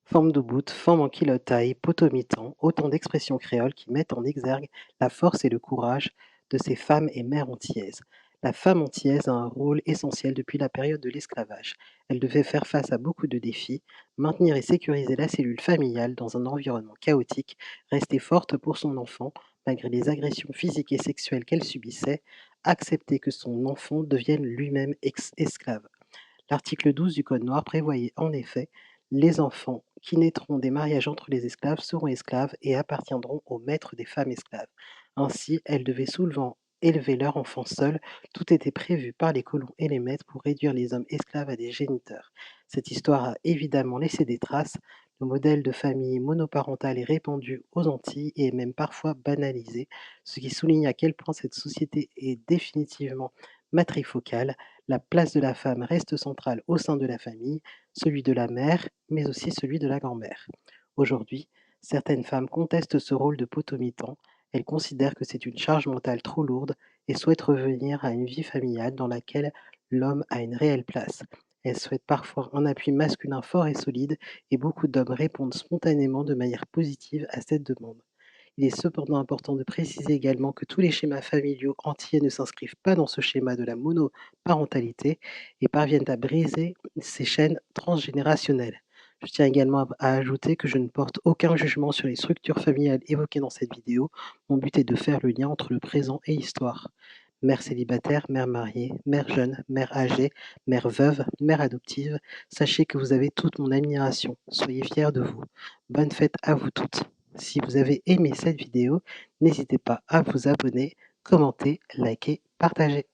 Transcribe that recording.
Forme de boute, forme en kilotaille, potomitan, autant d'expressions créoles qui mettent en exergue la force et le courage de ces femmes et mères antillaises. La femme antillaise a un rôle essentiel depuis la période de l'esclavage. Elle devait faire face à beaucoup de défis, maintenir et sécuriser la cellule familiale dans un environnement chaotique, rester forte pour son enfant malgré les agressions physiques et sexuelles qu'elle subissait, accepter que son enfant devienne lui-même esclave. L'article 12 du Code noir prévoyait en effet: les enfants qui naîtront des mariages entre les esclaves seront esclaves et appartiendront au maître des femmes esclaves. Ainsi, elles devaient souvent élever leur enfant seul. Tout était prévu par les colons et les maîtres pour réduire les hommes esclaves à des géniteurs. Cette histoire a évidemment laissé des traces. Le modèle de famille monoparentale est répandu aux Antilles et est même parfois banalisé, ce qui souligne à quel point cette société est définitivement matrifocale. La place de la femme reste centrale au sein de la famille, celui de la mère, mais aussi celui de la grand-mère. Aujourd'hui, certaines femmes contestent ce rôle de potomitan. Elles considèrent que c'est une charge mentale trop lourde et souhaitent revenir à une vie familiale dans laquelle l'homme a une réelle place. Elles souhaitent parfois un appui masculin fort et solide, et beaucoup d'hommes répondent spontanément de manière positive à cette demande. Il est cependant important de préciser également que tous les schémas familiaux entiers ne s'inscrivent pas dans ce schéma de la monoparentalité et parviennent à briser ces chaînes transgénérationnelles. Je tiens également à ajouter que je ne porte aucun jugement sur les structures familiales évoquées dans cette vidéo. Mon but est de faire le lien entre le présent et l'histoire. Mère célibataire, mère mariée, mère jeune, mère âgée, mère veuve, mère adoptive, sachez que vous avez toute mon admiration. Soyez fiers de vous. Bonne fête à vous toutes. Si vous avez aimé cette vidéo, n'hésitez pas à vous abonner, commenter, liker, partager.